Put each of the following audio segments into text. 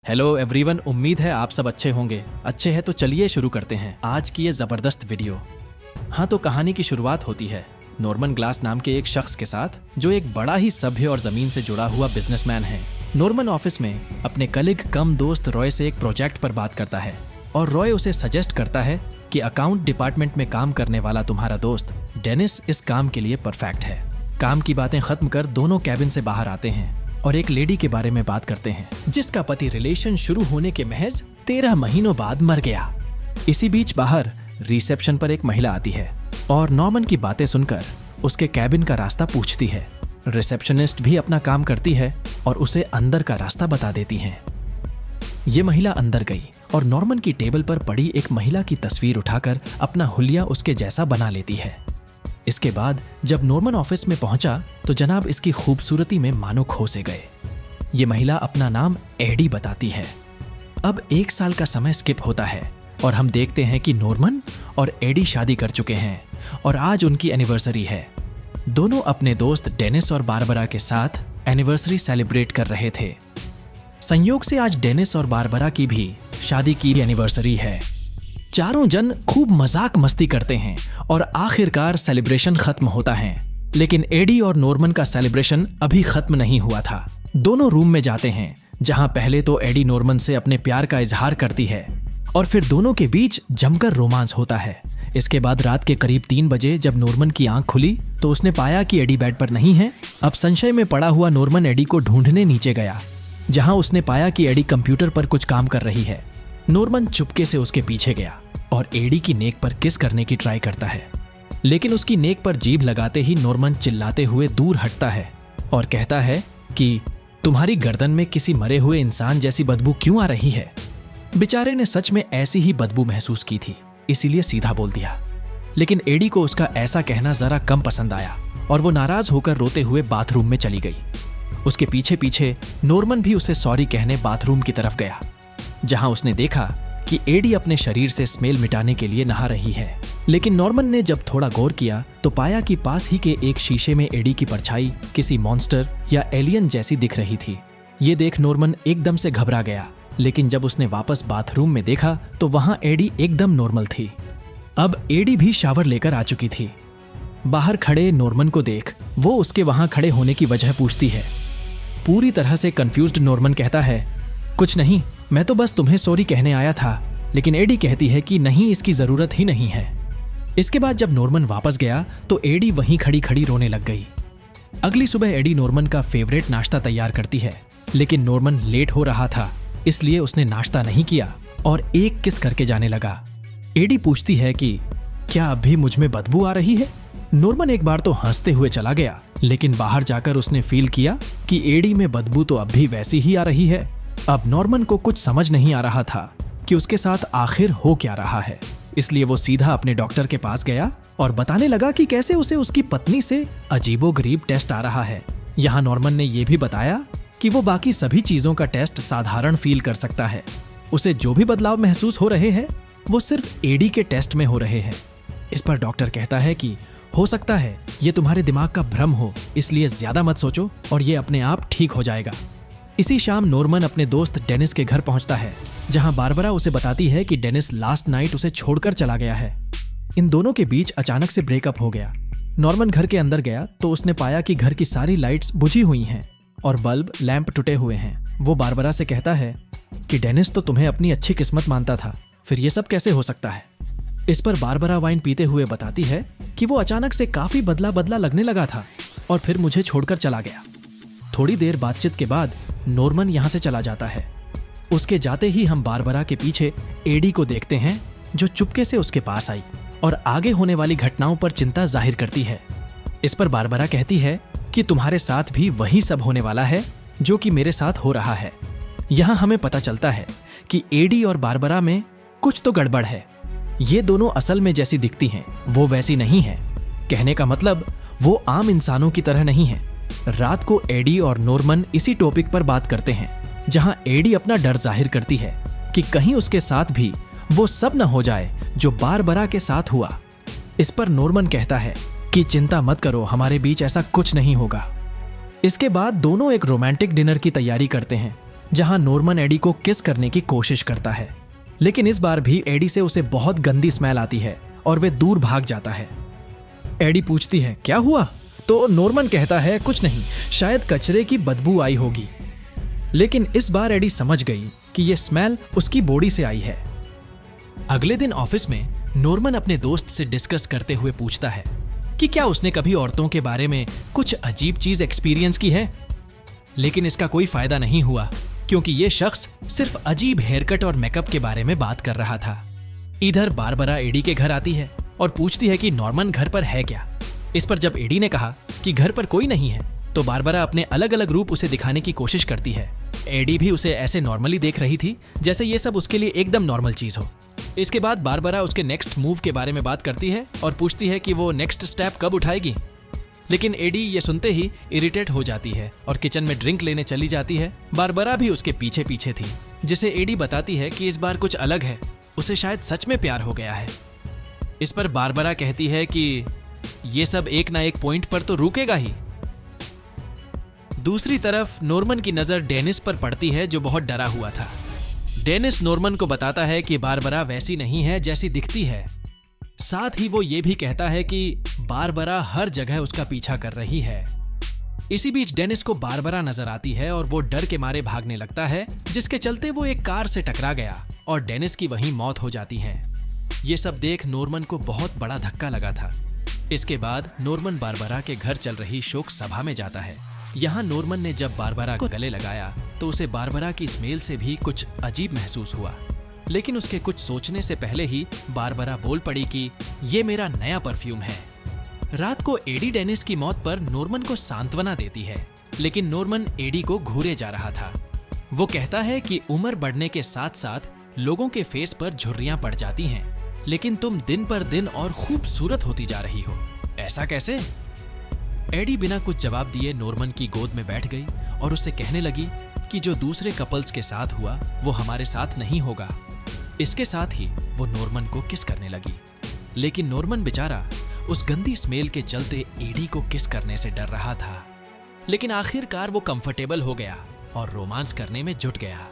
Hello everyone, उम्मीद है आप सब अच्छे होंगे। अच्छे हैं तो चलिए शुरू करते हैं आज की ये जबरदस्त वीडियो। हाँ, तो कहानी की शुरुआत होती है नॉर्मन ग्लास नाम के एक शख्स के साथ, जो एक बड़ा ही सभ्य और जमीन से जुड़ा हुआ बिजनेसमैन है। नॉर्मन ऑफिस में अपने कलीग कम दोस्त रॉय से एक प्रोजेक्ट पर बात करता है और रॉय उसे सजेस्ट करता है कि अकाउंट डिपार्टमेंट में काम करने वाला तुम्हारा दोस्त डेनिस इस काम के लिए परफेक्ट है। काम की बातें खत्म कर दोनों कैबिन से बाहर आते हैं और एक लेडी के बारे में बात करते हैं जिसका पति रिलेशन शुरू होने के महज 13 महीनों बाद मर गया। इसी बीच बाहर रिसेप्शन पर एक महिला आती है और नॉर्मन की बातें सुनकर उसके कैबिन का रास्ता पूछती है। रिसेप्शनिस्ट भी अपना काम करती है और उसे अंदर का रास्ता बता देती है। ये महिला अंदर गई और नॉर्मन की टेबल पर पड़ी एक महिला की तस्वीर उठाकर अपना हुलिया उसके जैसा बना लेती है। इसके बाद जब नॉर्मन ऑफिस में पहुंचा तो जनाब इसकी खूबसूरती में मानो खो से गए। ये महिला अपना नाम एडी बताती है। अब 1 साल का समय स्किप होता है और हम देखते हैं कि नॉर्मन और एडी शादी कर चुके हैं और आज उनकी एनिवर्सरी है। दोनों अपने दोस्त डेनिस और बारबरा के साथ एनिवर्सरी सेलिब्रेट कर रहे थे। संयोग से आज डेनिस और बारबरा की भी शादी की एनिवर्सरी है। चारों जन खूब मजाक मस्ती करते हैं और आखिरकार सेलिब्रेशन खत्म होता है। लेकिन एडी और नॉर्मन का सेलिब्रेशन अभी खत्म नहीं हुआ था। दोनों रूम में जाते हैं जहां पहले तो एडी नॉर्मन से अपने प्यार का इजहार करती है और फिर दोनों के बीच जमकर रोमांस होता है। इसके बाद रात के करीब 3 बजे जब नॉर्मन की आंख खुली तो उसने पाया कि एडी बेड पर नहीं है। अब संशय में पड़ा हुआ नॉर्मन एडी को ढूंढने नीचे गया, जहां उसने पाया कि एडी कंप्यूटर पर कुछ काम कर रही है। नॉर्मन चुपके से उसके पीछे गया और एडी की नेक पर किस करने की ट्राई करता है, लेकिन उसकी नेक पर जीभ लगाते ही नॉर्मन चिल्लाते हुए दूर हटता है और कहता है कि तुम्हारी गर्दन में किसी मरे हुए इंसान जैसी बदबू क्यों आ रही है। बेचारे ने सच में ऐसी ही बदबू महसूस की थी, इसीलिए सीधा बोल दिया। लेकिन एडी को उसका ऐसा कहना जरा कम पसंद आया और वो नाराज होकर रोते हुए बाथरूम में चली गई। उसके पीछे पीछे नॉर्मन भी उसे सॉरी कहने बाथरूम की तरफ गया, जहां उसने देखा कि एडी अपने शरीर से स्मेल मिटाने के लिए नहा रही है। लेकिन नॉर्मन ने जब थोड़ा गौर किया तो पाया कि पास ही के एक शीशे में एडी की परछाई किसी मॉन्स्टर या एलियन जैसी दिख रही थी। ये देख नॉर्मन एकदम से घबरा गया, लेकिन जब उसने वापस बाथरूम में देखा तो वहां एडी एकदम नॉर्मल थी। अब एडी भी शावर लेकर आ चुकी थी। बाहर खड़े नॉर्मन को देख वो उसके वहां खड़े होने की वजह पूछती है। पूरी तरह से कंफ्यूज्ड नॉर्मन कहता है, कुछ नहीं, मैं तो बस तुम्हें सॉरी कहने आया था। लेकिन एडी कहती है कि नहीं, इसकी जरूरत ही नहीं है। इसके बाद जब नॉर्मन वापस गया तो एडी वहीं खड़ी खड़ी रोने लग गई। अगली सुबह एडी नॉर्मन का फेवरेट नाश्ता तैयार करती है, लेकिन नॉर्मन लेट हो रहा था इसलिए उसने नाश्ता नहीं किया और एक किस करके जाने लगा। एडी पूछती है कि क्या अब भी मुझ में बदबू आ रही है। नॉर्मन एक बार तो हंसते हुए चला गया, लेकिन बाहर जाकर उसने फील किया कि एडी में बदबू तो अब भी वैसी ही आ रही है। अब नॉर्मन को कुछ समझ नहीं आ रहा था कि उसके साथ आखिर हो क्या रहा है, इसलिए वो सीधा अपने डॉक्टर के पास गया और बताने लगा कि कैसे उसे उसकी पत्नी से अजीबोगरीब टेस्ट आ रहा है। यहाँ नॉर्मन ने यह भी बताया कि वो बाकी सभी चीजों का टेस्ट साधारण फील कर सकता है। उसे जो भी बदलाव महसूस हो रहे हैं वो सिर्फ एडी के टेस्ट में हो रहे हैं। इस पर डॉक्टर कहता है कि हो सकता है ये तुम्हारे दिमाग का भ्रम हो, इसलिए ज्यादा मत सोचो और ये अपने आप ठीक हो जाएगा। इसी शाम नॉर्मन अपने दोस्त डेनिस के घर पहुंचता है, जहां बारबरा उसे बताती है कि डेनिस लास्ट नाइट उसे छोड़कर चला गया है। इन दोनों के बीच अचानक से ब्रेकअप हो गया। नॉर्मन घर के अंदर गया तो उसने पाया कि घर की सारी लाइट्स बुझी हुई हैं और बल्ब लैंप टूटे हुए हैं। वो बारबरा से कहता है कि डेनिस तो तुम्हें अपनी अच्छी किस्मत मानता था, फिर ये सब कैसे हो सकता है। इस पर बारबरा वाइन पीते हुए बताती है कि वो अचानक से काफी बदला बदला लगने लगा था और फिर मुझे छोड़कर चला गया। थोड़ी देर बातचीत के बाद नॉर्मन यहाँ से चला जाता है। उसके जाते ही हम बारबरा के पीछे एडी को देखते हैं, जो चुपके से उसके पास आई और आगे होने वाली घटनाओं पर चिंता जाहिर करती है। इस पर बारबरा कहती है कि तुम्हारे साथ भी वही सब होने वाला है जो कि मेरे साथ हो रहा है। यहाँ हमें पता चलता है कि एडी और बारबरा में कुछ तो गड़बड़ है। ये दोनों असल में जैसी दिखती हैं वो वैसी नहीं है। कहने का मतलब वो आम इंसानों की तरह नहीं है। रात को एडी और नॉर्मन इसी टॉपिक पर बात करते हैं, जहां एडी अपना डर जाहिर करती है कि कहीं उसके साथ भी वो सब न हो जाए जो बारबरा के साथ हुआ। इस पर नॉर्मन कहता है कि चिंता मत करो, हमारे बीच ऐसा कुछ नहीं होगा। इसके बाद दोनों एक रोमांटिक डिनर की तैयारी करते हैं, जहां नॉर्मन एडी को किस करने की कोशिश करता है, लेकिन इस बार भी एडी से उसे बहुत गंदी स्मेल आती है और वे दूर भाग जाता है। एडी पूछती है क्या हुआ, तो नॉर्मन कहता है कुछ नहीं, शायद कचरे की बदबू आई होगी। लेकिन इस बार एडी समझ गई कि यह स्मेल उसकी बॉडी से आई है। अगले दिन ऑफिस में नॉर्मन अपने दोस्त से डिस्कस करते हुए पूछता है कि क्या उसने कभी औरतों के बारे में कुछ अजीब चीज एक्सपीरियंस की है। लेकिन इसका कोई फायदा नहीं हुआ, क्योंकि यह शख्स सिर्फ अजीब हेयरकट और मेकअप के बारे में बात कर रहा था। इधर बारबरा एडी के घर आती है और पूछती है कि नॉर्मन घर पर है क्या। इस पर जब एडी ने कहा कि घर पर कोई नहीं है, तो बारबरा अपने अलग अलग रूप उसे दिखाने की कोशिश करती है। एडी भी उसे ऐसे नॉर्मली देख रही थी जैसे ये सब उसके लिए एकदम नॉर्मल चीज हो। इसके बाद बारबरा उसके नेक्स्ट मूव के बारे में बात करती है और पूछती है कि वो नेक्स्ट स्टेप कब उठाएगी। लेकिन एडी ये सुनते ही इरिटेट हो जाती है और किचन में ड्रिंक लेने चली जाती है। बारबरा भी उसके पीछे पीछे थी, जिसे एडी बताती है कि इस बार कुछ अलग है, उसे शायद सच में प्यार हो गया है। इस पर बारबरा कहती है कि ये सब एक ना एक पॉइंट पर तो रुकेगा ही। दूसरी तरफ नॉर्मन की नजर डेनिस पर पड़ती है, जो बहुत डरा हुआ था। डेनिस नॉर्मन को बताता है कि बारबरा वैसी नहीं है जैसी दिखती है। साथ ही वो ये भी कहता है कि बारबरा हर जगह उसका पीछा कर रही है। इसी बीच डेनिस को बारबरा नजर आती है और वो डर के मारे भागने लगता है, जिसके चलते वो एक कार से टकरा गया और डेनिस की वहीं मौत हो जाती है। ये सब देख नॉर्मन को बहुत बड़ा धक्का लगा था। इसके बाद नॉर्मन बारबरा के घर चल रही शोक सभा में जाता है। यहाँ नॉर्मन ने जब बारबरा को गले लगाया तो उसे बारबरा की स्मेल से भी कुछ अजीब महसूस हुआ। लेकिन उसके कुछ सोचने से पहले ही बारबरा बोल पड़ी कि ये मेरा नया परफ्यूम है। रात को एडी डेनिस की मौत पर नॉर्मन को सांत्वना देती है, लेकिन नॉर्मन एडी को घूरे जा रहा था। वो कहता है कि उम्र बढ़ने के साथ साथ लोगों के फेस पर झुर्रियां पड़ जाती हैं, लेकिन तुम दिन पर दिन और खूबसूरत होती जा रही हो। ऐसा कैसे? एडी बिना कुछ जवाब दिए नॉर्मन की गोद में बैठ गई और उससे कहने लगी कि जो दूसरे कपल्स के साथ हुआ वो हमारे साथ नहीं होगा। इसके साथ ही वो नॉर्मन को किस करने लगी, लेकिन नॉर्मन बेचारा उस गंदी स्मेल के चलते एडी को किस करने से डर रहा था। लेकिन आखिरकार वो कंफर्टेबल हो गया और रोमांस करने में जुट गया।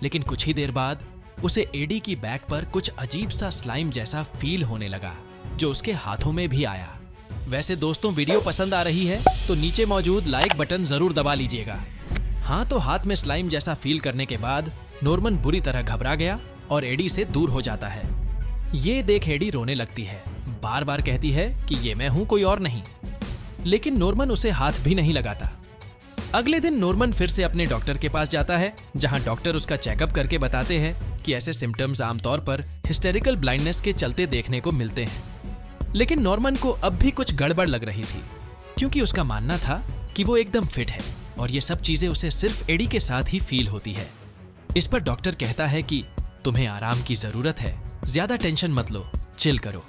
लेकिन कुछ ही देर बाद उसे एडी की बैक पर कुछ अजीब सा स्लाइम जैसा फील होने लगा, जो उसके हाथों में भी आया। वैसे दोस्तों, वीडियो पसंद आ रही है तो नीचे मौजूद लाइक बटन जरूर दबा लीजिएगा। हाँ, तो हाथ में स्लाइम जैसा फील करने के बाद नॉर्मन बुरी तरह घबरा गया और एडी से दूर हो जाता है। ये देख एडी रोने लगती है, बार बार कहती है कि ये मैं हूं, कोई और नहीं। लेकिन नॉर्मन उसे हाथ भी नहीं लगाता। अगले दिन नॉर्मन फिर से अपने डॉक्टर के पास जाता है, जहां डॉक्टर उसका चेकअप करके बताते हैं कि ऐसे सिम्टम्स आमतौर पर हिस्टेरिकल ब्लाइंडनेस के चलते देखने को मिलते हैं। लेकिन नॉर्मन को अब भी कुछ गड़बड़ लग रही थी, क्योंकि उसका मानना था कि वो एकदम फिट है और ये सब चीजें उसे सिर्फ एडी के साथ ही फील होती है। इस पर डॉक्टर कहता है कि तुम्हें आराम की जरूरत है, ज्यादा टेंशन मत लो, चिल करो।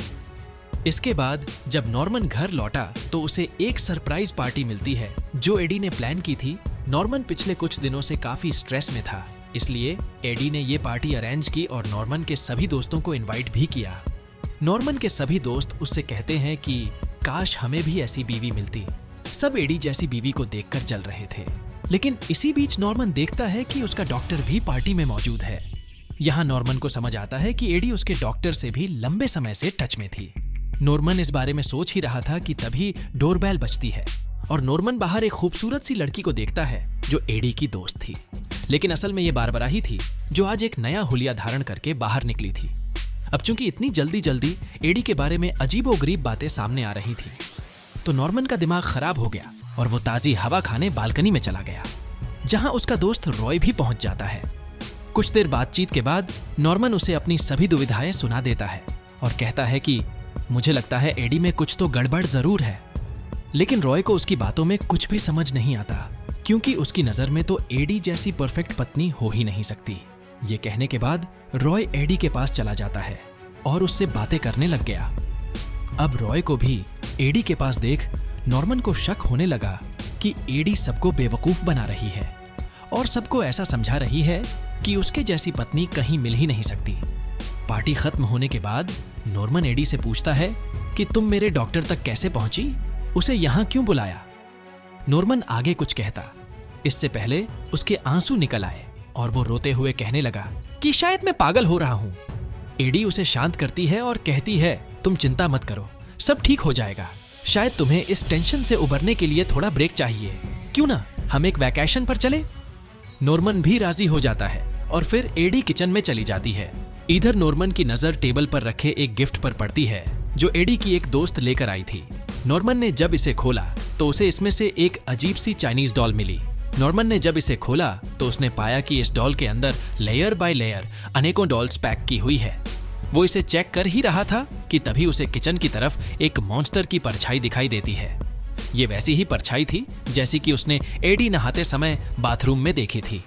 इसके बाद जब नॉर्मन घर लौटा तो उसे एक सरप्राइज पार्टी मिलती है जो एडी ने प्लान की थी। नॉर्मन पिछले कुछ दिनों से काफी स्ट्रेस में था, इसलिए एडी ने ये पार्टी अरेंज की और नॉर्मन के सभी दोस्तों को इनवाइट भी किया। नॉर्मन के सभी दोस्त उससे कहते हैं कि काश हमें भी ऐसी बीवी मिलती। सब एडी जैसी बीवी को देखकर जल रहे थे। लेकिन इसी बीच नॉर्मन देखता है कि उसका डॉक्टर भी पार्टी में मौजूद है। यहाँ नॉर्मन को समझ आता है कि एडी उसके डॉक्टर से भी लंबे समय से टच में थी। नॉर्मन इस बारे में सोच ही रहा था कि तभी डोरबेल बजती है और नॉर्मन बाहर एक खूबसूरत सी लड़की को देखता है जो एडी की दोस्त थी। लेकिन असल में ये बारबरा ही थी, जो आज एक नया हुलिया धारण करके बाहर निकली थी। अब चूंकि इतनी जल्दी एडी के बारे में अजीबोगरीब बातें सामने आ रही थी, तो नॉर्मन का दिमाग खराब हो गया और वो ताजी हवा खाने बालकनी में चला गया, जहां उसका दोस्त रॉय भी पहुंच जाता है। कुछ देर बातचीत के बाद नॉर्मन उसे अपनी सभी दुविधाएं सुना देता है और कहता है कि मुझे लगता है एडी में कुछ तो गड़बड़ जरूर है। लेकिन रॉय को उसकी बातों में कुछ भी समझ नहीं आता, क्योंकि उसकी नजर में तो एडी जैसी परफेक्ट पत्नी हो ही नहीं सकती। ये कहने के बाद रॉय एडी के पास चला जाता है और उससे बातें करने लग गया। अब रॉय को भी एडी के पास देख नॉर्मन को शक होने लगा कि एडी सबको बेवकूफ बना रही है और सबको ऐसा समझा रही है कि उसके जैसी पत्नी कहीं मिल ही नहीं सकती। पार्टी खत्म होने के बाद नॉर्मन एडी से पूछता है कि तुम मेरे डॉक्टर तक कैसे पहुंची, उसे यहां क्यों बुलाया। नॉर्मन आगे कुछ कहता, इससे पहले उसके आंसू निकल आए और वो रोते हुए कहने लगा कि शायद मैं पागल हो रहा हूँ। एडी उसे शांत करती है और कहती है, तुम चिंता मत करो, सब ठीक हो जाएगा। शायद तुम्हें इस टेंशन से उबरने के लिए थोड़ा ब्रेक चाहिए। क्यों ना हम एक वैकेशन पर चले? नॉर्मन भी राजी हो जाता है और फिर एडी किचन में चली जाती है। इधर नॉर्मन की नजर टेबल पर रखे एक गिफ्ट पर पड़ती है जो एडी की एक दोस्त लेकर आई थी। नॉर्मन ने जब इसे खोला तो उसे इसमें से एक अजीब सी चाइनीज डॉल मिली। नॉर्मन ने जब इसे खोला तो उसने पाया कि इस डॉल के अंदर लेयर बाय लेयर अनेकों डॉल्स पैक की हुई है। वो इसे चेक कर ही रहा था कि तभी उसे किचन की तरफ एक मॉन्स्टर की परछाई दिखाई देती है। ये वैसी ही परछाई थी जैसी कि उसने एडी नहाते समय बाथरूम में देखी थी।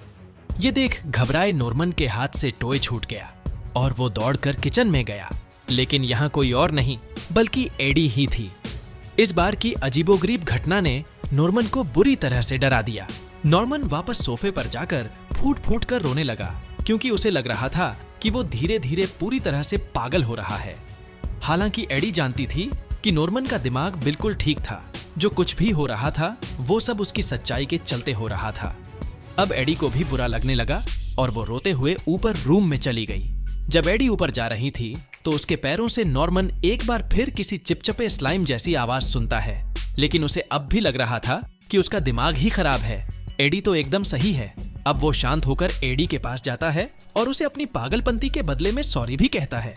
ये देख घबराए नॉर्मन के हाथ से टॉय छूट गया और वो दौड़कर किचन में गया, लेकिन यहाँ कोई और नहीं बल्कि एडी ही थी। इस बार की अजीबोगरीब घटना ने नॉर्मन को बुरी तरह से डरा दिया। नॉर्मन वापस सोफे पर जाकर फूट फूट कर रोने लगा क्योंकि उसे लग रहा था कि वो धीरे धीरे पूरी तरह से पागल हो रहा है। हालांकि एडी जानती थी कि नॉर्मन का दिमाग बिल्कुल ठीक था। जो कुछ भी हो रहा था वो सब उसकी सच्चाई के चलते हो रहा था। अब एडी को भी बुरा लगने लगा और वो रोते हुए ऊपर रूम में चली गई। जब एडी ऊपर जा रही थी तो उसके पैरों से नॉर्मन एक बार फिर किसी चिपचिपे स्लाइम जैसी आवाज सुनता है, लेकिन उसे अब भी लग रहा था कि उसका दिमाग ही खराब है। एडी तो एकदम सही है। अब वो शांत होकर एडी के पास जाता है और उसे अपनी पागलपंती के बदले में सॉरी भी कहता है।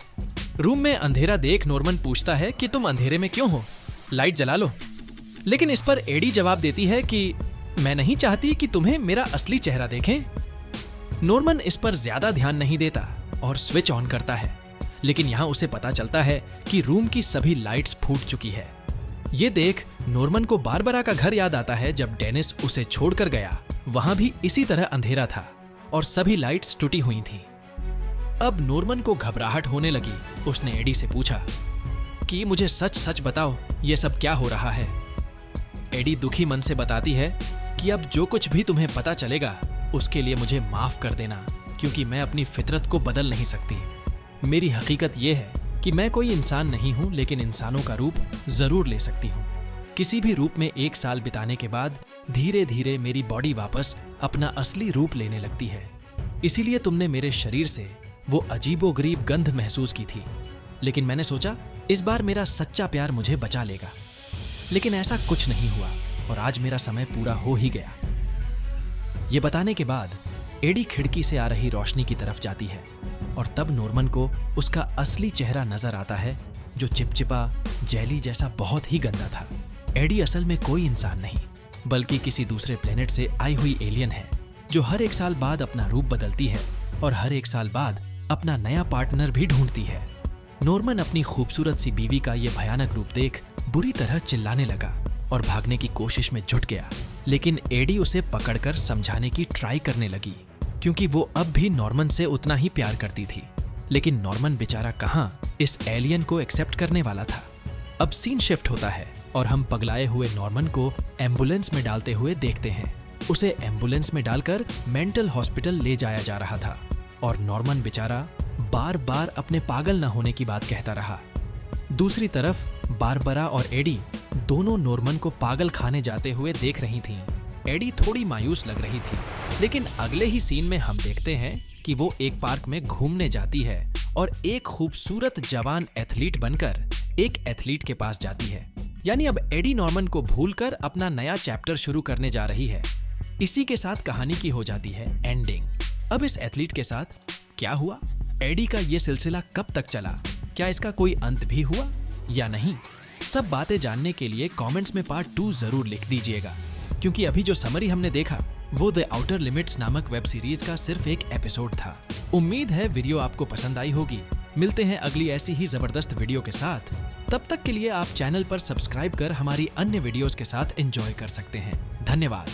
रूम में अंधेरा देख नॉर्मन पूछता है कि तुम अंधेरे में क्यों हो, लाइट जला लो। लेकिन इस पर एडी जवाब देती है कि मैं नहीं चाहती कि तुम्हें मेरा असली चेहरा देखें। नॉर्मन इस पर ज्यादा ध्यान नहीं देता और स्विच ऑन करता है, लेकिन यहाँ उसे पता चलता है कि रूम की सभी लाइट्स फूट चुकी है। ये देख नॉर्मन को बारबरा का घर याद आता है जब डेनिस उसे छोड़कर गया। वहां भी इसी तरह अंधेरा था और सभी लाइट्स टूटी हुई थी। अब नॉर्मन को घबराहट होने लगी। उसने एडी से पूछा कि मुझे सच सच बताओ, ये सब क्या हो रहा है? एडी दुखी मन से बताती है कि अब जो कुछ भी तुम्हें पता चलेगा उसके लिए मुझे माफ कर देना, क्योंकि मैं अपनी फितरत को बदल नहीं सकती। मेरी हकीकत यह है कि मैं कोई इंसान नहीं हूं, लेकिन इंसानों का रूप जरूर ले सकती हूं। किसी भी रूप में 1 साल बिताने के बाद धीरे धीरे मेरी बॉडी वापस अपना असली रूप लेने लगती है। इसीलिए तुमने मेरे शरीर से वो अजीबोगरीब गंध महसूस की थी, लेकिन मैंने सोचा इस बार मेरा सच्चा प्यार मुझे बचा लेगा। लेकिन ऐसा कुछ नहीं हुआ और आज मेरा समय पूरा हो ही गया। ये बताने के बाद एडी खिड़की से आ रही रोशनी की तरफ जाती है और तब नॉर्मन को उसका असली चेहरा नजर आता है, जो चिपचिपा जेली जैसा बहुत ही गंदा था। एडी असल में कोई इंसान नहीं बल्कि किसी दूसरे प्लेनेट से आई हुई एलियन है, जो हर 1 साल बाद अपना रूप बदलती है और हर 1 साल बाद अपना नया पार्टनर भी ढूंढती है। नॉर्मन अपनी खूबसूरत सी बीवी का ये भयानक रूप देख बुरी तरह चिल्लाने लगा और भागने की कोशिश में जुट गया, लेकिन एडी उसे पकड़कर समझाने की ट्राई करने लगी, क्योंकि वो अब भी नॉर्मन से उतना ही प्यार करती थी। लेकिन नॉर्मन बेचारा कहाँ इस एलियन को एक्सेप्ट करने वाला था। अब सीन शिफ्ट होता है और हम पगलाए हुए नॉर्मन को एम्बुलेंस में डालते हुए देखते हैं। उसे एम्बुलेंस में डालकर मेंटल हॉस्पिटल ले जाया जा रहा था और नॉर्मन बेचारा बार बार अपने पागल न होने की बात कहता रहा। दूसरी तरफ बारबरा और एडी दोनों नॉर्मन को पागल खाने जाते हुए देख रही थीं। एडी थोड़ी मायूस लग रही थी, लेकिन अगले ही सीन में हम देखते हैं कि वो एक पार्क में घूमने जाती है और एक खूबसूरत जवान एथलीट बनकर एक एथलीट के पास जाती है। यानी अब एडी नॉर्मन को भूलकर अपना नया चैप्टर शुरू करने जा रही है। इसी के साथ कहानी की हो जाती है एंडिंग। अब इस एथलीट के साथ क्या हुआ, एडी का ये सिलसिला कब तक चला, क्या इसका कोई अंत भी हुआ या नहीं, सब बातें जानने के लिए कमेंट्स में पार्ट 2 जरूर लिख दीजिएगा, क्योंकि अभी जो समरी हमने देखा वो द आउटर लिमिट्स नामक वेब सीरीज का सिर्फ एक एपिसोड था। उम्मीद है वीडियो आपको पसंद आई होगी। मिलते हैं अगली ऐसी ही जबरदस्त वीडियो के साथ। तब तक के लिए आप चैनल पर सब्सक्राइब कर हमारी अन्य वीडियोस के साथ एंजॉय कर सकते हैं। धन्यवाद।